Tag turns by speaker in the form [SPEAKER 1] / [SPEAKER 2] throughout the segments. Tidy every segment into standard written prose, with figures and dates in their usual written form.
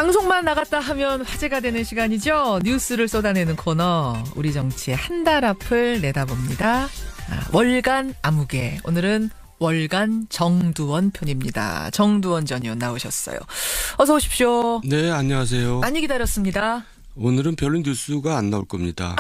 [SPEAKER 1] 방송만 나갔다 하면 화제가 되는 시간이죠. 뉴스를 쏟아내는 코너. 우리 정치의 한 달 앞을 내다봅니다. 월간 아무개. 오늘은 월간 정두원 편입니다. 정두원 전 의원 나오셨어요. 어서 오십시오.
[SPEAKER 2] 네, 안녕하세요.
[SPEAKER 1] 많이 기다렸습니다.
[SPEAKER 2] 오늘은 별로 뉴스가 안 나올 겁니다.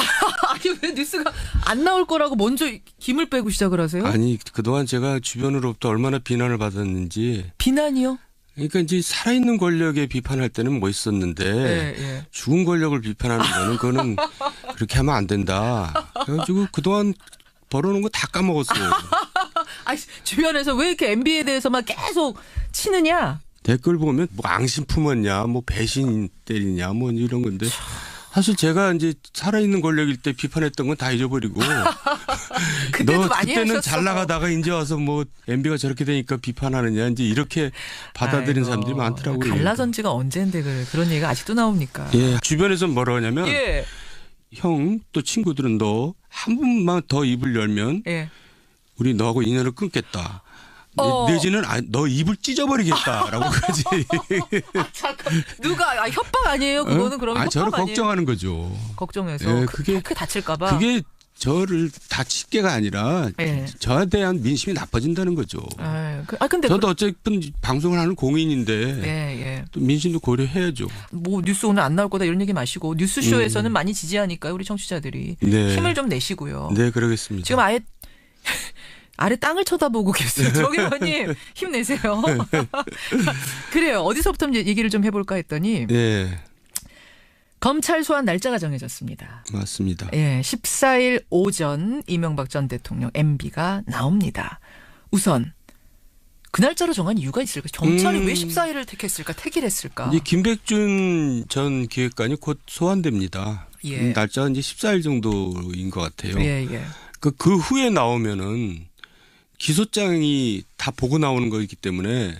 [SPEAKER 1] 아니, 왜 뉴스가 안 나올 거라고 먼저 김을 빼고 시작을 하세요?
[SPEAKER 2] 아니, 그동안 제가 주변으로부터 얼마나 비난을 받았는지.
[SPEAKER 1] 비난이요?
[SPEAKER 2] 그러니까 이제 살아있는 권력에 비판할 때는 멋있었는데 죽은 권력을 비판하는 거는 그거는 그렇게 하면 안 된다. 그래가지고 그동안 벌어놓은 거 다 까먹었어요.
[SPEAKER 1] 아니, 주변에서 왜 이렇게 MB에 대해서만 계속 치느냐?
[SPEAKER 2] 댓글 보면 뭐 앙심 품었냐, 뭐 배신 때리냐, 뭐 이런 건데 사실 제가 이제 살아있는 권력일 때 비판했던 건 다 잊어버리고
[SPEAKER 1] 그때도
[SPEAKER 2] 너
[SPEAKER 1] 많이
[SPEAKER 2] 그때는
[SPEAKER 1] 하셨어.
[SPEAKER 2] 잘 나가다가 이제 와서 뭐 MB가 저렇게 되니까 비판하느냐 이제 이렇게 받아들인 사람들이 많더라고요.
[SPEAKER 1] 갈라선지가 언젠데 그런 얘기가 아직도 나옵니까?
[SPEAKER 2] 예, 주변에서 뭐라 하냐면
[SPEAKER 1] 예.
[SPEAKER 2] 형 또 친구들은 너 한 번만 더 입을 열면 우리 너하고 인연을 끊겠다. 내지는 너 입을 찢어버리겠다라고 그러지.
[SPEAKER 1] 잠깐, 누가 협박 아니에요? 그거는 그러면 협박
[SPEAKER 2] 저를
[SPEAKER 1] 아니에요?
[SPEAKER 2] 걱정하는 거죠.
[SPEAKER 1] 걱정해서
[SPEAKER 2] 예,
[SPEAKER 1] 그게 다칠까 봐.
[SPEAKER 2] 그게 저를 다치게가 아니라 저에 대한 민심이 나빠진다는 거죠.
[SPEAKER 1] 근데
[SPEAKER 2] 저도 어쨌든 방송을 하는 공인인데 또 민심도 고려해야죠.
[SPEAKER 1] 뭐 뉴스 오늘 안 나올 거다 이런 얘기 마시고 뉴스쇼에서는 많이 지지하니까 우리 청취자들이 힘을 좀 내시고요.
[SPEAKER 2] 네, 그러겠습니다.
[SPEAKER 1] 지금 아래 땅을 쳐다보고 계세요. 정 의원님 힘내세요. 그래요. 어디서부터 얘기를 좀 해볼까 했더니 검찰 소환 날짜가 정해졌습니다.
[SPEAKER 2] 맞습니다.
[SPEAKER 1] 14일 오전 이명박 전 대통령 MB가 나옵니다. 우선 그 날짜로 정한 이유가 있을까? 경찰이 왜 14일을 택했을까? 택일했을까?
[SPEAKER 2] 이제 김백준 전 기획관이 곧 소환됩니다. 날짜가 이제 14일 정도인 것 같아요. 그 후에 나오면은 기소장이 다 보고 나오는 거이기 때문에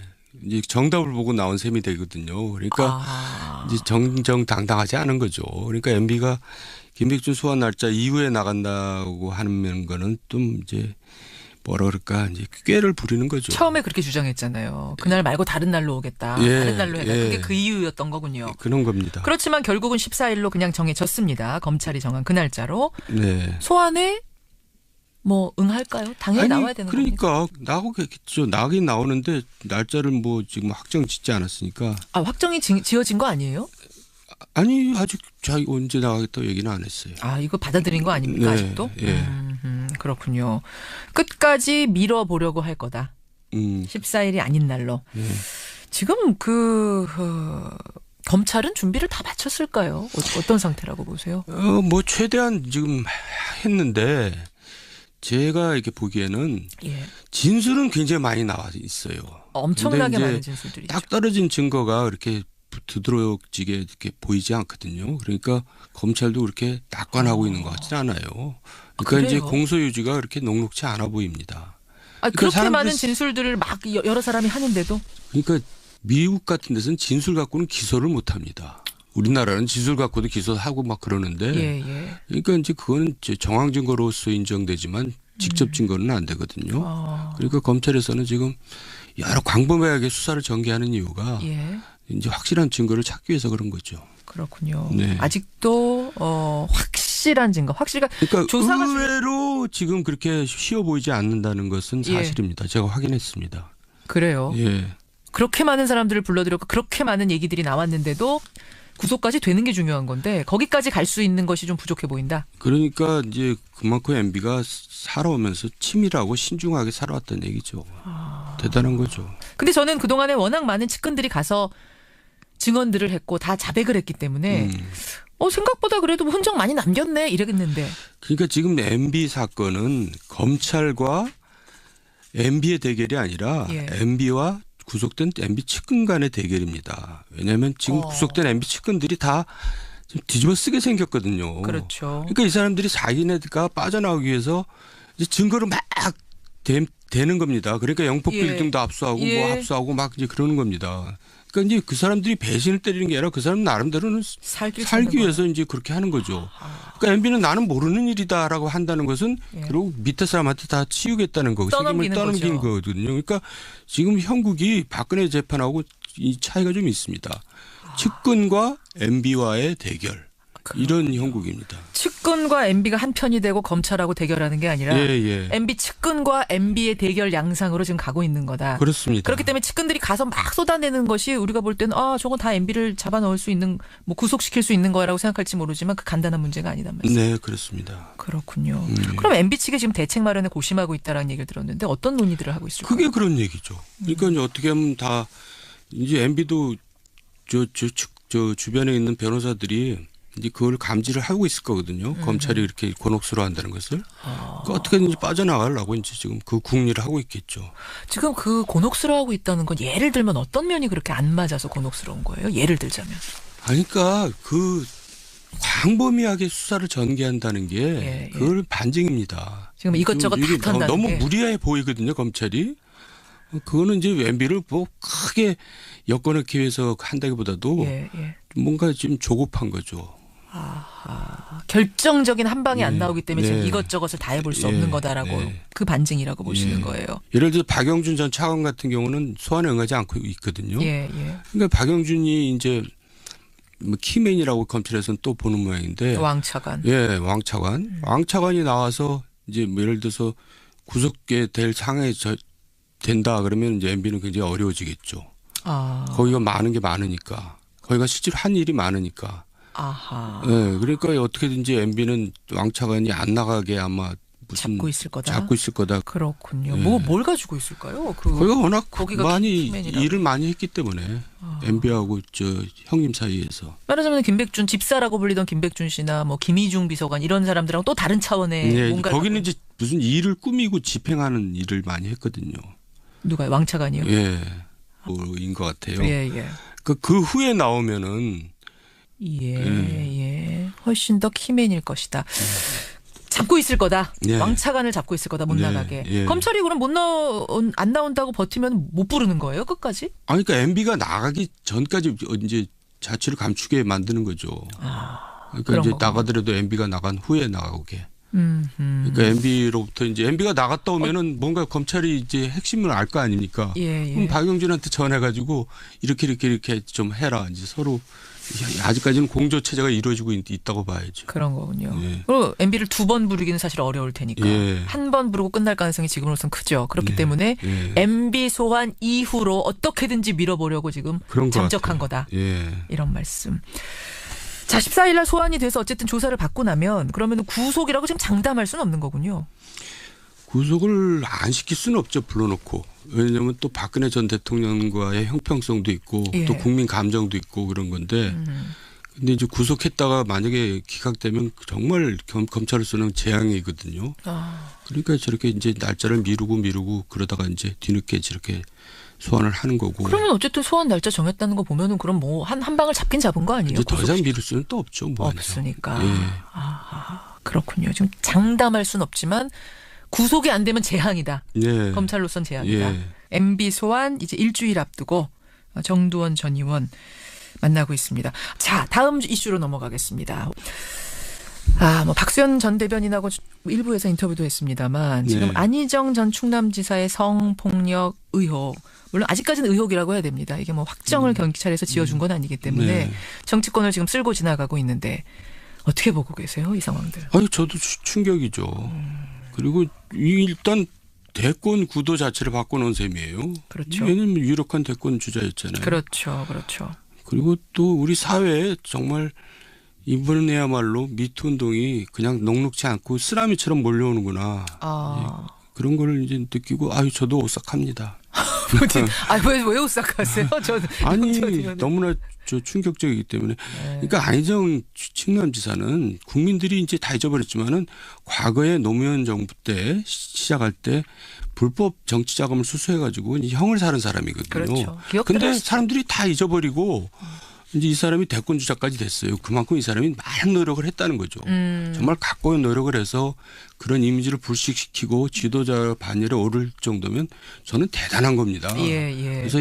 [SPEAKER 2] 이제 정답을 보고 나온 셈이 되거든요. 그러니까 이제 정정당당하지 않은 거죠. 그러니까 MB가 김백준 소환 날짜 이후에 나간다고 하는 거는 좀 이제 뭐라 그럴까 이제 꾀를 부리는 거죠.
[SPEAKER 1] 처음에 그렇게 주장했잖아요. 그날 말고 다른 날로 오겠다. 다른 날로 해라. 그게 그 이유였던 거군요.
[SPEAKER 2] 그런 겁니다.
[SPEAKER 1] 그렇지만 결국은 14일로 그냥 정해졌습니다. 검찰이 정한 그 날짜로. 소환에 뭐 응할까요? 당연히 나와야 되는 겁니까?
[SPEAKER 2] 그러니까 나오겠죠. 나긴 나오는데 날짜를 뭐 지금 확정 짓지 않았으니까.
[SPEAKER 1] 확정이 지어진 거 아니에요?
[SPEAKER 2] 아니 아직 자기 언제 나가겠다고 얘기는 안 했어요.
[SPEAKER 1] 이거 받아들인 거 아닙니까? 아직도? 그렇군요. 끝까지 밀어보려고 할 거다. 14일이 아닌 날로. 지금 검찰은 준비를 다 마쳤을까요? 어떤 상태라고 보세요?
[SPEAKER 2] 뭐 최대한 지금 했는데 제가 이렇게 보기에는 진술은 굉장히 많이 나와 있어요.
[SPEAKER 1] 엄청나게 많은 진술들이
[SPEAKER 2] 딱 떨어진 증거가 그렇게 두드러지게 이렇게 보이지 않거든요. 그러니까 검찰도 그렇게 낙관하고 있는 것 같지는 않아요. 그러니까 이제 공소유지가 그렇게 녹록치 않아 보입니다.
[SPEAKER 1] 그렇게 많은 진술들을 막 여러 사람이 하는데도?
[SPEAKER 2] 그러니까 미국 같은 데서는 진술 갖고는 기소를 못 합니다. 우리나라는 진술 갖고도 기소하고 막 그러는데 그러니까 이제 그거는 정황 증거로서 인정되지만 직접 증거는 안 되거든요. 그러니까 검찰에서는 지금 여러 광범위하게 수사를 전개하는 이유가 이제 확실한 증거를 찾기 위해서 그런 거죠.
[SPEAKER 1] 그렇군요. 아직도 확실한 증거,
[SPEAKER 2] 그러니까 조사가 의외로 지금 그렇게 쉬워 보이지 않는다는 것은 사실입니다. 제가 확인했습니다.
[SPEAKER 1] 그래요. 그렇게 많은 사람들을 불러들였고 그렇게 많은 얘기들이 나왔는데도 구속까지 되는 게 중요한 건데 거기까지 갈 수 있는 것이 좀 부족해 보인다.
[SPEAKER 2] 그러니까 이제 그만큼 MB가 살아오면서 치밀하고 신중하게 살아왔다는 얘기죠. 대단한 거죠.
[SPEAKER 1] 근데 저는 그동안에 워낙 많은 측근들이 가서 증언들을 했고 다 자백을 했기 때문에 생각보다 그래도 흔적 많이 남겼네 이랬는데.
[SPEAKER 2] 그러니까 지금 MB 사건은 검찰과 MB의 대결이 아니라 MB와 구속된 MB 측근 간의 대결입니다. 왜냐하면 지금 구속된 MB 측근들이 다 뒤집어 쓰게 생겼거든요.
[SPEAKER 1] 그렇죠.
[SPEAKER 2] 그러니까 이 사람들이 자기네가 빠져나오기 위해서 이제 증거를 막 대는 겁니다. 그러니까 영폭 빌딩도 압수하고 뭐 압수하고 막 이제 그러는 겁니다. 그러니까 이제 그 사람들이 배신을 때리는 게 아니라 그 사람 나름대로는 살기 위해서 이제 그렇게 하는 거죠. 그러니까 MB는 나는 모르는 일이다라고 한다는 것은 그리고 밑에 사람한테 다 치우겠다는 거고 책임을 떠넘기는 거거든요. 그러니까 지금 형국이 박근혜 재판하고 이 차이가 좀 있습니다. 측근과 MB와의 대결. 이런 형국입니다.
[SPEAKER 1] 측근과 MB가 한 편이 되고 검찰하고 대결하는 게 아니라 MB 측근과 MB의 대결 양상으로 지금 가고 있는 거다.
[SPEAKER 2] 그렇습니다.
[SPEAKER 1] 그렇기 때문에 측근들이 가서 막 쏟아내는 것이 우리가 볼 때는 저건 다 MB를 잡아넣을 수 있는 뭐 구속시킬 수 있는 거라고 생각할지 모르지만 그 간단한 문제가 아니단 말이죠.
[SPEAKER 2] 네, 그렇습니다.
[SPEAKER 1] 그렇군요. 그럼 MB 측이 지금 대책 마련에 고심하고 있다라는 얘기를 들었는데 어떤 논의들을 하고 있을까요?
[SPEAKER 2] 그게 그런 얘기죠. 그러니까 이제 어떻게 하면 다 이제 MB도 저 주변에 있는 변호사들이 이제 그걸 감지를 하고 있을 거거든요. 검찰이 이렇게 곤혹스러워한다는 것을. 그러니까 어떻게든지 빠져나가려고 이제 지금 그 국리를 하고 있겠죠.
[SPEAKER 1] 지금 그 곤혹스러워하고 있다는 건 예를 들면 어떤 면이 그렇게 안 맞아서 곤혹스러운 거예요? 예를 들자면.
[SPEAKER 2] 그러니까 그 광범위하게 수사를 전개한다는 게 그걸 반증입니다.
[SPEAKER 1] 지금 이것저것 다 턴다는
[SPEAKER 2] 너무
[SPEAKER 1] 게.
[SPEAKER 2] 무리해 보이거든요. 검찰이. 그거는 이제 MB를 뭐 크게 엮어넣기 위해서 한다기보다도 뭔가 지금 조급한 거죠.
[SPEAKER 1] 결정적인 한 방이 안 나오기 때문에 지금 이것저것을 다 해볼 수 없는 거다라고 그 반증이라고 보시는 거예요.
[SPEAKER 2] 예를 들어 박영준 전 차관 같은 경우는 소환에 응하지 않고 있거든요. 그러니까 박영준이 이제 뭐 키맨이라고 검찰에서는 또 보는 모양인데.
[SPEAKER 1] 왕차관.
[SPEAKER 2] 왕차관. 왕차관이 나와서 이제 뭐 예를 들어서 구속게 될 상황에 된다 그러면 이제 MB는 굉장히 어려워지겠죠. 거기가 많은 게 많으니까. 거기가 실제로 한 일이 많으니까. 그러니까 어떻게든지 MB는 왕차관이 안 나가게 아마 무슨 잡고 있을 거다.
[SPEAKER 1] 그렇군요. 뭘 가지고 있을까요?
[SPEAKER 2] 거기가 워낙 많이 일을 많이 했기 때문에 MB하고 저 형님 사이에서.
[SPEAKER 1] 말하자면 김백준 집사라고 불리던 김백준 씨나 뭐 김희중 비서관 이런 사람들하고 또 다른 차원의 뭔가.
[SPEAKER 2] 거기는 이제 무슨 일을 꾸미고 집행하는 일을 많이 했거든요.
[SPEAKER 1] 누가요? 왕차관이요?
[SPEAKER 2] 인 것 같아요. 그 후에 나오면은.
[SPEAKER 1] 훨씬 더 키맨일 것이다. 잡고 있을 거다. 왕차관을 잡고 있을 거다. 못 나가게. 검찰이 그럼 안 나온다고 버티면 못 부르는 거예요? 끝까지?
[SPEAKER 2] 그러니까 MB가 나가기 전까지 이제 자취를 감추게 만드는 거죠. 그러니까 이제 나가더라도 MB가 나간 후에 나오게. 그러니까 MB로부터 이제 MB가 나갔다 오면은 뭔가 검찰이 이제 핵심을 알 거 아닙니까? 그럼 박영준한테 전해가지고 이렇게 좀 해라. 이제 서로 아직까지는 공조 체제가 이루어지고 있다고 봐야죠.
[SPEAKER 1] 그런 거군요. 그리고 MB를 2번 부르기는 사실 어려울 테니까 한 번 부르고 끝날 가능성이 지금으로서는 크죠. 그렇기 때문에 MB 소환 이후로 어떻게든지 밀어보려고 지금 잠적한 거다. 이런 말씀. 자, 14일 날 소환이 돼서 어쨌든 조사를 받고 나면 그러면 구속이라고 지금 장담할 수는 없는 거군요.
[SPEAKER 2] 구속을 안 시킬 수는 없죠. 불러놓고. 왜냐하면 또 박근혜 전 대통령과의 형평성도 있고 또 국민 감정도 있고 그런 건데 근데 이제 구속했다가 만약에 기각되면 정말 검찰로서는 재앙이거든요. 그러니까 저렇게 이제 날짜를 미루고 그러다가 이제 뒤늦게 저렇게 소환을 하는 거고. 그러면
[SPEAKER 1] 어쨌든 소환 날짜 정했다는 거 보면은 그럼 뭐 한 방을 잡긴 잡은 거 아니에요?
[SPEAKER 2] 이제 더 이상 미룰 수는 또 없죠. 뭐
[SPEAKER 1] 없으니까. 그렇군요. 지금 장담할 수는 없지만 구속이 안 되면 재앙이다. 검찰로선 재앙이다. MB 소환 이제 일주일 앞두고 정두원 전 의원 만나고 있습니다. 자, 다음 이슈로 넘어가겠습니다. 뭐 박수현 전 대변인하고 일부에서 인터뷰도 했습니다만 지금 안희정 전 충남지사의 성폭력 의혹. 물론 아직까지는 의혹이라고 해야 됩니다. 이게 뭐 확정을 경찰에서 지어준 건 아니기 때문에 정치권을 지금 쓸고 지나가고 있는데 어떻게 보고 계세요? 이 상황들.
[SPEAKER 2] 저도 충격이죠. 그리고 일단 대권 구도 자체를 바꿔놓은 셈이에요.
[SPEAKER 1] 그렇죠.
[SPEAKER 2] 왜냐하면 유력한 대권 주자였잖아요.
[SPEAKER 1] 그렇죠.
[SPEAKER 2] 그리고 또 우리 사회에 정말 이번에야말로 미투 운동이 그냥 녹록지 않고 쓰나미처럼 몰려오는구나. 그런 걸 이제 느끼고 저도 오싹합니다.
[SPEAKER 1] 왜 오싹하세요?
[SPEAKER 2] 너무나 충격적이기 때문에. 그러니까 안희정 충남지사는 국민들이 이제 다 잊어버렸지만은 과거에 노무현 정부 때 시작할 때 불법 정치 자금을 수수해가지고 형을 사는 사람이거든요. 그런데 사람들이 다 잊어버리고 이제 이 사람이 대권 주자까지 됐어요. 그만큼 이 사람이 많은 노력을 했다는 거죠. 정말 각고의 노력을 해서 그런 이미지를 불식시키고 지도자 반열에 오를 정도면 저는 대단한 겁니다. 그래서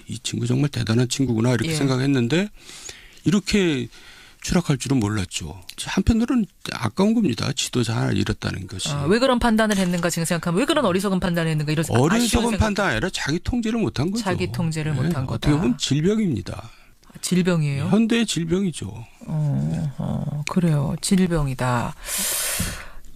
[SPEAKER 2] 이 친구 정말 대단한 친구구나 이렇게 생각했는데 이렇게 추락할 줄은 몰랐죠. 한편으로는 아까운 겁니다. 지도자 하나 잃었다는 것이.
[SPEAKER 1] 왜 그런 판단을 했는가 지금 생각하면 왜 그런 어리석은 판단을 했는가 이런
[SPEAKER 2] 어리석은 판단 아니라 자기 통제를 못한 거죠.
[SPEAKER 1] 자기 통제를 못한 거다.
[SPEAKER 2] 어떻게 보면 질병입니다.
[SPEAKER 1] 질병이에요?
[SPEAKER 2] 현대의 질병이죠.
[SPEAKER 1] 그래요. 질병이다.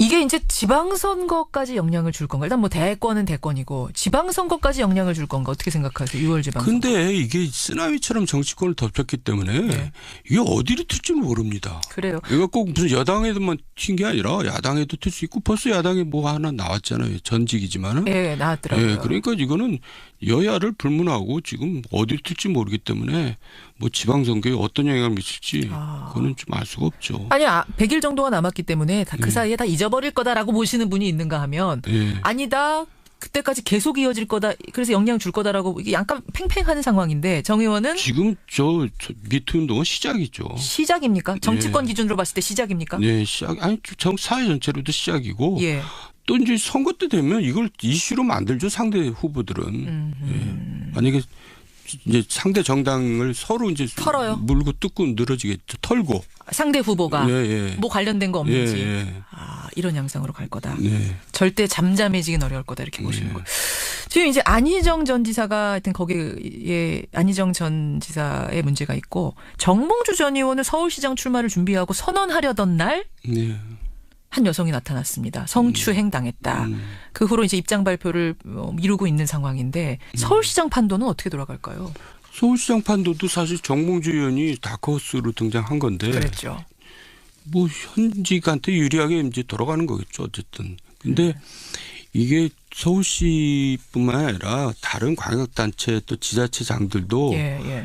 [SPEAKER 1] 이게 이제 지방선거까지 영향을 줄 건가? 일단 뭐 대권은 대권이고 지방선거까지 영향을 줄 건가? 어떻게 생각하세요? 6월 지방선거.
[SPEAKER 2] 근데 이게 쓰나미처럼 정치권을 덮쳤기 때문에 네. 이게 어디로 튈지 모릅니다.
[SPEAKER 1] 그래요.
[SPEAKER 2] 이거 꼭 무슨 여당에도만 튄 게 아니라 야당에도 튈 수 있고 벌써 야당에 뭐 하나 나왔잖아요. 전직이지만은.
[SPEAKER 1] 네, 나왔더라고요.
[SPEAKER 2] 네, 그러니까 이거는 여야를 불문하고 지금 어디로 튈지 모르기 때문에 뭐 지방선거에 어떤 영향을 미칠지 그거는 좀 알 수가 없죠.
[SPEAKER 1] 아니 100일 정도가 남았기 때문에 그 사이에 다 잊어버릴 거다라고 보시는 분이 있는가 하면 아니다. 그때까지 계속 이어질 거다. 그래서 영향 줄 거다라고 이게 약간 팽팽한 상황인데 정 의원은
[SPEAKER 2] 지금 저 미투 운동은 시작이죠.
[SPEAKER 1] 시작입니까? 정치권 기준으로 봤을 때 시작입니까?
[SPEAKER 2] 네, 시작. 아니 사회 전체로도 시작이고. 또 이제 선거 때 되면 이걸 이슈로 만들죠. 상대 후보들은. 만약에 이제 상대 정당을 서로 이제
[SPEAKER 1] 털어요.
[SPEAKER 2] 물고 뜯고 늘어지겠죠. 털고.
[SPEAKER 1] 상대 후보가 뭐 관련된 거 없는지. 이런 양상으로 갈 거다. 절대 잠잠해지긴 어려울 거다 이렇게 보시는 거예요. 지금 이제 안희정 전 지사가 하여튼 거기에 안희정 전 지사의 문제가 있고 정몽주 전 의원은 서울시장 출마를 준비하고 선언하려던 날 한 여성이 나타났습니다. 성추행 당했다. 그 후로 이제 입장 발표를 미루고 있는 상황인데 서울시장 판도는 어떻게 돌아갈까요?
[SPEAKER 2] 서울시장 판도도 사실 정몽주 의원이 다크호스로 등장한 건데.
[SPEAKER 1] 그랬죠.
[SPEAKER 2] 뭐 현직한테 유리하게 이제 돌아가는 거겠죠. 어쨌든. 근데 이게 서울시뿐만 아니라 다른 광역단체 또 지자체장들도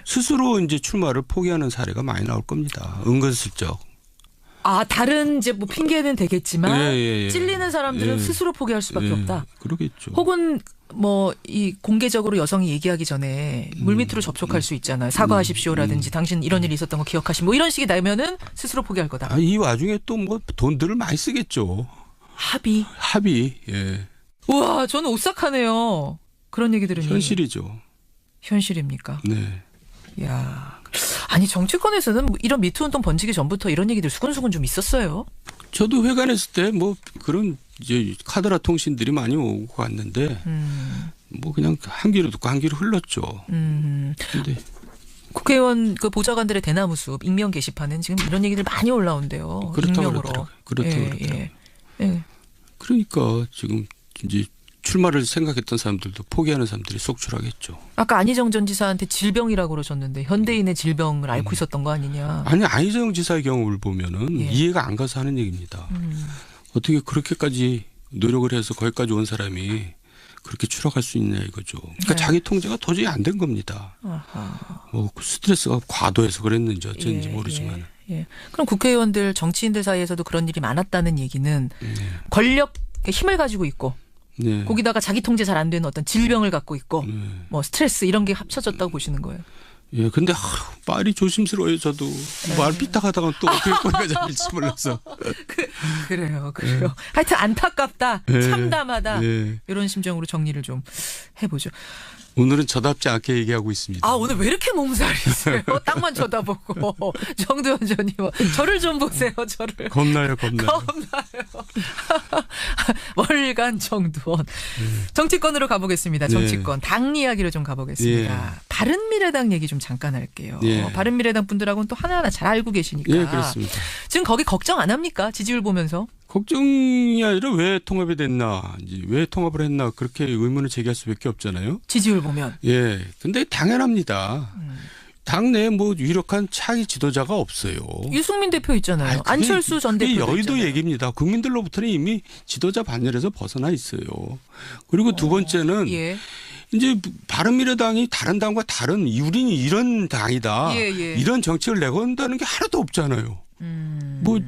[SPEAKER 2] 스스로 이제 출마를 포기하는 사례가 많이 나올 겁니다. 은근슬쩍.
[SPEAKER 1] 다른 이제 뭐 핑계는 되겠지만 찔리는 사람들은 스스로 포기할 수밖에 없다.
[SPEAKER 2] 그러겠죠.
[SPEAKER 1] 혹은 뭐 이 공개적으로 여성이 얘기하기 전에 물밑으로 접촉할 수 있잖아요. 사과하십시오라든지 당신 이런 일이 있었던 거 기억하시면 뭐 이런 식이 나면은 스스로 포기할 거다.
[SPEAKER 2] 이 와중에 또 뭐 돈들을 많이 쓰겠죠.
[SPEAKER 1] 합의.
[SPEAKER 2] 예.
[SPEAKER 1] 우와, 저는 오싹하네요. 그런 얘기 들으니.
[SPEAKER 2] 현실이죠.
[SPEAKER 1] 현실입니까?
[SPEAKER 2] 네.
[SPEAKER 1] 야. 아니 정치권에서는 이런 미투 운동 번지기 전부터 이런 얘기들 수근수근 좀 있었어요.
[SPEAKER 2] 저도 회관했을 때 뭐 그런 이제 카더라 통신들이 많이 오고 갔는데 뭐 그냥 한 귀로 듣고 한 귀로 흘렀죠. 근데
[SPEAKER 1] 국회의원 그 보좌관들의 대나무 숲 익명 게시판은 지금 이런 얘기들 많이 올라온대요.
[SPEAKER 2] 그렇다고 그렇더라고요. 그러니까 지금 이제 출마를 생각했던 사람들도 포기하는 사람들이 속출하겠죠.
[SPEAKER 1] 아까 안희정 전 지사한테 질병이라고 그러셨는데 현대인의 질병을 앓고 있었던 거 아니냐.
[SPEAKER 2] 아니 안희정 지사의 경우를 보면은 이해가 안 가서 하는 얘기입니다. 어떻게 그렇게까지 노력을 해서 거기까지 온 사람이 그렇게 추락할 수 있냐 이거죠. 그러니까 자기 통제가 도저히 안 된 겁니다. 뭐 스트레스가 과도해서 그랬는지 어쩐지 모르지만.
[SPEAKER 1] 그럼 국회의원들 정치인들 사이에서도 그런 일이 많았다는 얘기는 권력 힘을 가지고 있고 거기다가 자기 통제 잘 안 되는 어떤 질병을 갖고 있고 뭐 스트레스 이런 게 합쳐졌다고 보시는 거예요.
[SPEAKER 2] 예, 근데 말이 조심스러워요. 저도 말 삐딱하다가 또 어떻게 거기가 잡힐지 몰라서.
[SPEAKER 1] 그래요. 하여튼 안타깝다, 참담하다 이런 심정으로 정리를 좀 해보죠.
[SPEAKER 2] 오늘은 저답지 않게 얘기하고 있습니다.
[SPEAKER 1] 오늘 왜 이렇게 몸살이세요? 땅만 쳐다보고. 정두원 전 의원. 저를 좀 보세요. 저를.
[SPEAKER 2] 겁나요.
[SPEAKER 1] 월간 정두원. 정치권으로 가보겠습니다. 정치권. 당 이야기로 좀 가보겠습니다. 바른미래당 얘기 좀 잠깐 할게요. 바른미래당 분들하고는 또 하나하나 잘 알고 계시니까.
[SPEAKER 2] 그렇습니다.
[SPEAKER 1] 지금 거기 걱정 안 합니까? 지지율 보면서.
[SPEAKER 2] 걱정이 아니라 왜 통합이 됐나, 왜 통합을 했나 그렇게 의문을 제기할 수밖에 없잖아요.
[SPEAKER 1] 지지율 보면.
[SPEAKER 2] 근데 당연합니다. 당내에 뭐 유력한 차기 지도자가 없어요.
[SPEAKER 1] 유승민 대표 있잖아요. 안철수 전 대표
[SPEAKER 2] 여의도
[SPEAKER 1] 있잖아요.
[SPEAKER 2] 얘기입니다. 국민들로부터는 이미 지도자 반열에서 벗어나 있어요. 그리고 두 번째는 이제 바른미래당이 다른 당과 다른 우리는 이런 당이다. 이런 정책을 내건다는 게 하나도 없잖아요. 뭐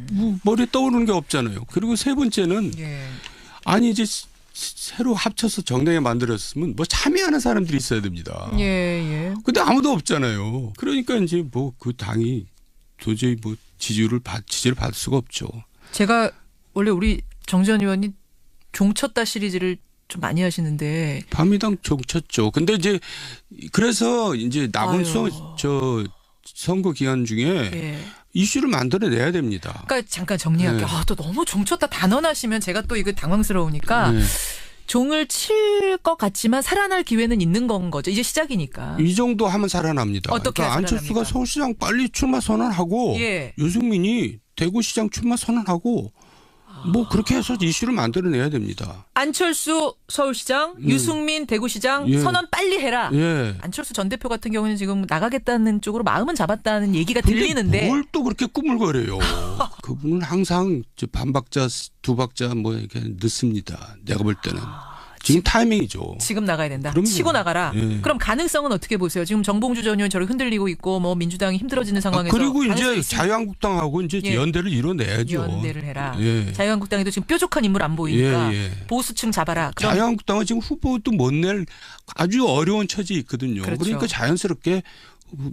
[SPEAKER 2] 머리에 떠오르는 게 없잖아요. 그리고 세 번째는 아니 이제 새로 합쳐서 정당에 만들었으면 뭐 참여하는 사람들이 있어야 됩니다. 근데 아무도 없잖아요. 그러니까 이제 뭐 그 당이 도저히 뭐 지지를 받을 수가 없죠.
[SPEAKER 1] 제가 원래 우리 정 전 의원이 종쳤다 시리즈를 좀 많이 하시는데
[SPEAKER 2] 밤미당 종쳤죠. 근데 이제 그래서 이제 남은 선거 기간 중에 이슈를 만들어내야 됩니다.
[SPEAKER 1] 그러니까 잠깐 정리할게요. 또 너무 종쳤다 단언하시면 제가 또 이거 당황스러우니까 종을 칠 것 같지만 살아날 기회는 있는 건 거죠. 이제 시작이니까.
[SPEAKER 2] 이 정도 하면 살아납니다.
[SPEAKER 1] 어떻게
[SPEAKER 2] 그러니까 안철수가 서울시장 빨리 출마 선언하고
[SPEAKER 1] 예.
[SPEAKER 2] 유승민이 대구시장 출마 선언하고 뭐 그렇게 해서 이슈를 만들어내야 됩니다.
[SPEAKER 1] 안철수 서울시장, 유승민 대구시장
[SPEAKER 2] 예.
[SPEAKER 1] 선언 빨리 해라.
[SPEAKER 2] 예.
[SPEAKER 1] 안철수 전 대표 같은 경우는 지금 나가겠다는 쪽으로 마음은 잡았다는 얘기가 들리는데
[SPEAKER 2] 뭘 또 그렇게 꾸물거려요. 그분은 항상 반박자, 두박자 뭐 이렇게 늦습니다. 내가 볼 때는. 지금 타이밍이죠.
[SPEAKER 1] 지금 나가야 된다.
[SPEAKER 2] 그럼요.
[SPEAKER 1] 치고 나가라.
[SPEAKER 2] 예.
[SPEAKER 1] 그럼 가능성은 어떻게 보세요? 지금 정봉주 전 의원 저렇게 흔들리고 있고 뭐 민주당이 힘들어지는 상황에서
[SPEAKER 2] 그리고 이제 자유한국당하고 이제
[SPEAKER 1] 예.
[SPEAKER 2] 연대를 이뤄내야죠.
[SPEAKER 1] 연대를 해라.
[SPEAKER 2] 예.
[SPEAKER 1] 자유한국당에도 지금 뾰족한 인물 안 보이니까
[SPEAKER 2] 예.
[SPEAKER 1] 보수층 잡아라. 그럼
[SPEAKER 2] 자유한국당은 지금 후보도 못 낼 아주 어려운 처지에 있거든요.
[SPEAKER 1] 그렇죠.
[SPEAKER 2] 그러니까 자연스럽게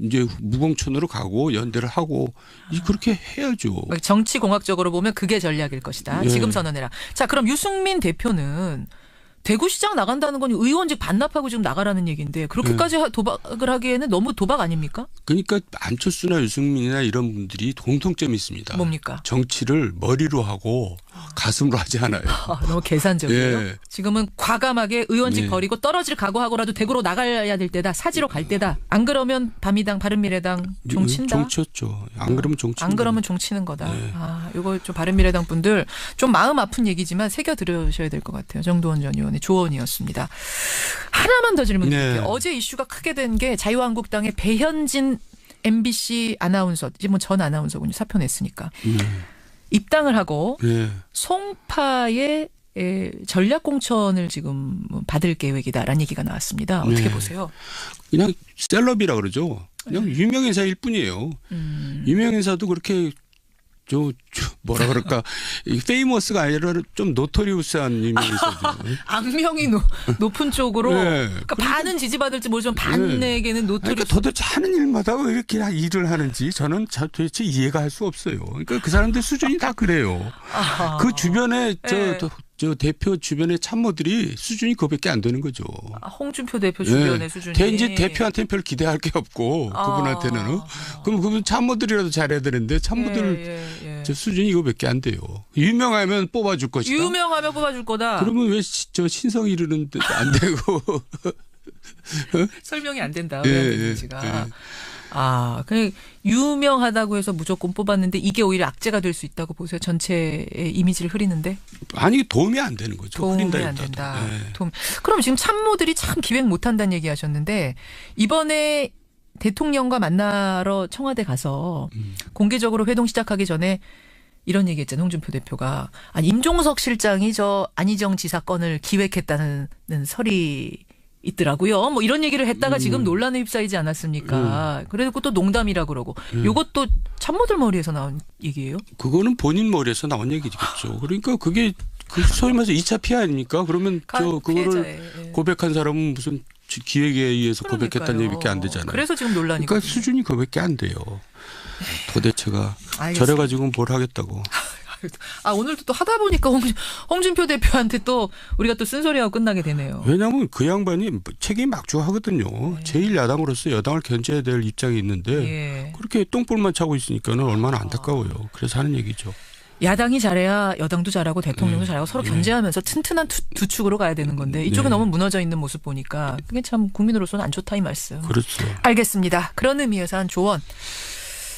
[SPEAKER 2] 이제 무공천으로 가고 연대를 하고 그렇게 해야죠.
[SPEAKER 1] 정치공학적으로 보면 그게 전략일 것이다.
[SPEAKER 2] 예.
[SPEAKER 1] 지금 선언해라. 자, 그럼 유승민 대표는 대구시장 나간다는 건 의원직 반납하고 지금 나가라는 얘기인데 그렇게까지 도박을 하기에는 너무 도박 아닙니까?
[SPEAKER 2] 그러니까 안철수나 유승민이나 이런 분들이 공통점이 있습니다.
[SPEAKER 1] 뭡니까?
[SPEAKER 2] 정치를 머리로 하고 가슴으로 하지 않아요.
[SPEAKER 1] 너무 계산적이에요.
[SPEAKER 2] 예.
[SPEAKER 1] 지금은 과감하게 의원직
[SPEAKER 2] 예.
[SPEAKER 1] 버리고 떨어질 각오하고라도 대구로 나가야 될 때다. 사지로 갈 때다. 안 그러면 바미당 바른미래당 종친다.
[SPEAKER 2] 종쳤죠. 안 그러면 종친다.
[SPEAKER 1] 안 그러면 종치는 거다.
[SPEAKER 2] 예.
[SPEAKER 1] 이거 좀 바른미래당 분들 좀 마음 아픈 얘기지만 새겨 들으셔야 될 것 같아요. 정두원 전 의원의 조언이었습니다. 하나만 더 질문드릴게요.
[SPEAKER 2] 네.
[SPEAKER 1] 어제 이슈가 크게 된 게 자유한국당의 배현진 MBC 아나운서, 지금 전 아나운서군요. 사표 냈으니까. 입당을 하고
[SPEAKER 2] 예.
[SPEAKER 1] 송파의 전략 공천을 지금 받을 계획이다라는 얘기가 나왔습니다. 어떻게
[SPEAKER 2] 네.
[SPEAKER 1] 보세요?
[SPEAKER 2] 그냥 셀럽이라 그러죠. 그냥 유명 인사일 뿐이에요. 유명 인사도 그렇게 뭐라 그럴까 페이머스가 아니라 좀 노토리우스한 유명 인사죠.
[SPEAKER 1] 악명이 높은 쪽으로
[SPEAKER 2] 네.
[SPEAKER 1] 그러니까 반은 지지받을지 모르지만 반에게는 노토리우스.
[SPEAKER 2] 그러니까 도대체 하는 일마다 왜 이렇게 일을 하는지 저는 도대체 이해가 할 수 없어요. 그러니까 그 사람들 수준이 다 그래요.
[SPEAKER 1] 아하.
[SPEAKER 2] 그 주변에
[SPEAKER 1] 네.
[SPEAKER 2] 저 대표 주변의 참모들이 수준이 그거밖에 안 되는 거죠.
[SPEAKER 1] 홍준표 대표 주변의
[SPEAKER 2] 네.
[SPEAKER 1] 수준이.
[SPEAKER 2] 이제 대표한테는 별 기대할 게 없고 그분한테는 그럼 그분 참모들이라도 잘해야 되는데 참모들 저 수준이 이거밖에 안 돼요. 유명하면 뽑아줄 것이다.
[SPEAKER 1] 유명하면 뽑아줄 거다.
[SPEAKER 2] 그러면 왜 저 신성 이르는 데도 안 되고
[SPEAKER 1] 설명이 안 된다.
[SPEAKER 2] 예,
[SPEAKER 1] 왜 안 되는지가. 그냥 유명하다고 해서 무조건 뽑았는데 이게 오히려 악재가 될 수 있다고 보세요. 전체의 이미지를 흐리는데.
[SPEAKER 2] 아니 도움이 안 되는 거죠.
[SPEAKER 1] 도움이 안 된다. 그럼 지금 참모들이 참 기획 못한다는 얘기 하셨는데 이번에 대통령과 만나러 청와대 가서 공개적으로 회동 시작하기 전에 이런 얘기 했잖아요. 홍준표 대표가. 임종석 실장이 저 안희정 지사 건을 기획했다는 설이 있더라고요. 뭐 이런 얘기를 했다가 지금 논란에 휩싸이지 않았습니까? 그래도 또 농담이라 그러고. 이것도 참모들 머리에서 나온 얘기예요?
[SPEAKER 2] 그거는 본인 머리에서 나온 얘기겠죠. 그러니까 그게 소위 말해서 2차 피해 아닙니까? 그러면 그거를 고백한 사람은 무슨 기획에 의해서 고백했다는 얘기밖에 안 되잖아요.
[SPEAKER 1] 그래서 지금 논란이.
[SPEAKER 2] 그러니까 수준이 그거밖에 안 돼요. 도대체가
[SPEAKER 1] 알겠습니다.
[SPEAKER 2] 저래가지고 뭘 하겠다고.
[SPEAKER 1] 오늘도 또 하다 보니까 홍준표 대표한테 또 우리가 또 쓴소리하고 끝나게 되네요.
[SPEAKER 2] 왜냐하면 그 양반이 책임 막중하거든요.
[SPEAKER 1] 네.
[SPEAKER 2] 제1야당으로서 여당을 견제해야 될 입장이 있는데 그렇게 똥볼만 차고 있으니까는 얼마나 안타까워요. 그래서 하는 얘기죠.
[SPEAKER 1] 야당이 잘해야 여당도 잘하고 대통령도 잘하고 서로 견제하면서 튼튼한 두 축으로 가야 되는 건데 이쪽은 너무 무너져 있는 모습 보니까 그게 참 국민으로서는 안 좋다 이 말씀.
[SPEAKER 2] 그렇죠.
[SPEAKER 1] 알겠습니다. 그런 의미에서 한 조언.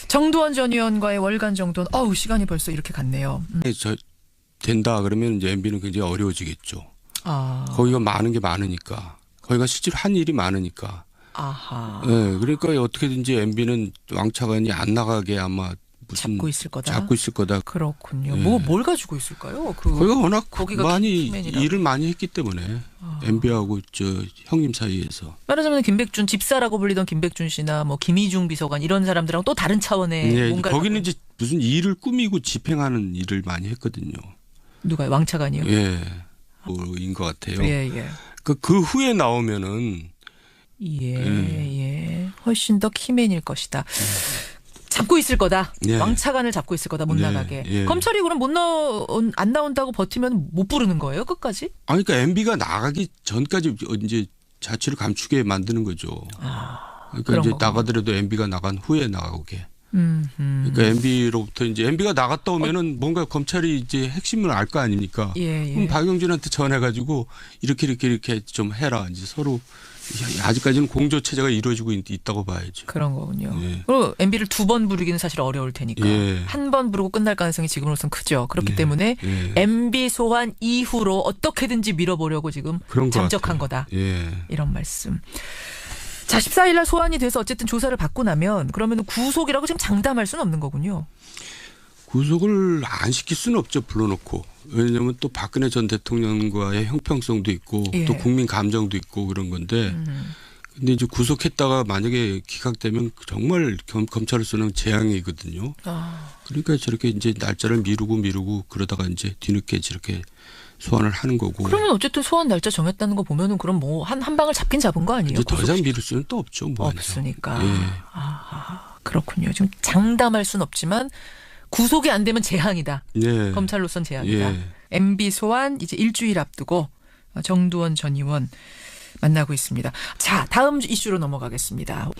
[SPEAKER 1] 정두원 전 의원과의 월간 정돈. 시간이 벌써 이렇게 갔네요.
[SPEAKER 2] 된다 그러면 이제 MB는 굉장히 어려워지겠죠. 거기가 많은 게 많으니까. 거기가 실제로 한 일이 많으니까.
[SPEAKER 1] 아하.
[SPEAKER 2] 네, 그러니까 어떻게든지 MB는 왕차관이 안 나가게 아마 무슨 잡고 있을 거다.
[SPEAKER 1] 그렇군요. 뭘 가지고 있을까요?
[SPEAKER 2] 거기가 워낙 많이
[SPEAKER 1] 키맨이라고.
[SPEAKER 2] 일을 많이 했기 때문에 MB하고 저 형님 사이에서.
[SPEAKER 1] 말하자면 김백준 집사라고 불리던 김백준 씨나 뭐 김희중 비서관 이런 사람들하고 또 다른 차원의 뭔가.
[SPEAKER 2] 거기는 이제 무슨 일을 꾸미고 집행하는 일을 많이 했거든요.
[SPEAKER 1] 누가요? 왕차관이요?
[SPEAKER 2] 예, 인 것 같아요.
[SPEAKER 1] 예.
[SPEAKER 2] 그 후에 나오면은
[SPEAKER 1] 훨씬 더 키맨일 것이다. 잡고 있을 거다.
[SPEAKER 2] 예.
[SPEAKER 1] 왕차관을 잡고 있을 거다. 못 나가게. 검찰이 그럼 안 나온다고 버티면 못 부르는 거예요? 끝까지?
[SPEAKER 2] 그러니까 MB가 나가기 전까지 이제 자취를 감추게 만드는 거죠. 그러니까 이제 나가더라도 MB가 나간 후에 나가게. 그러니까 MB로부터 이제 MB가 나갔다 오면은 뭔가 검찰이 이제 핵심을 알 거 아닙니까? 그럼 박영진한테 전해가지고 이렇게 좀 해라. 이제 서로 아직까지는 공조 체제가 이루어지고 있다고 봐야죠.
[SPEAKER 1] 그런 거군요. 그리고 MB를 2번 부르기는 사실 어려울 테니까 한 번 부르고 끝날 가능성이 지금으로선 크죠. 그렇기 때문에 MB 소환 이후로 어떻게든지 밀어보려고 지금 잠적한 거다. 이런 말씀. 자, 14일 날 소환이 돼서 어쨌든 조사를 받고 나면 그러면 구속이라고 지금 장담할 수는 없는 거군요.
[SPEAKER 2] 구속을 안 시킬 수는 없죠. 불러놓고. 왜냐하면 또 박근혜 전 대통령과의 형평성도 있고 또 국민 감정도 있고 그런 건데 근데 이제 구속했다가 만약에 기각되면 정말 검찰로서는 재앙이거든요. 그러니까 저렇게 이제 날짜를 미루고 그러다가 이제 뒤늦게 저렇게 소환을 하는 거고.
[SPEAKER 1] 그러면 어쨌든 소환 날짜 정했다는 거 보면은 그럼 뭐 한 방을 잡긴 잡은 거 아니에요?
[SPEAKER 2] 이제 더 이상 미룰 수는 또 없죠. 뭐
[SPEAKER 1] 없으니까. 그렇군요. 지금 장담할 수는 없지만 구속이 안 되면 재앙이다. 검찰로선 재앙이다. MB 소환 이제 일주일 앞두고 정두원 전 의원 만나고 있습니다. 자, 다음 이슈로 넘어가겠습니다.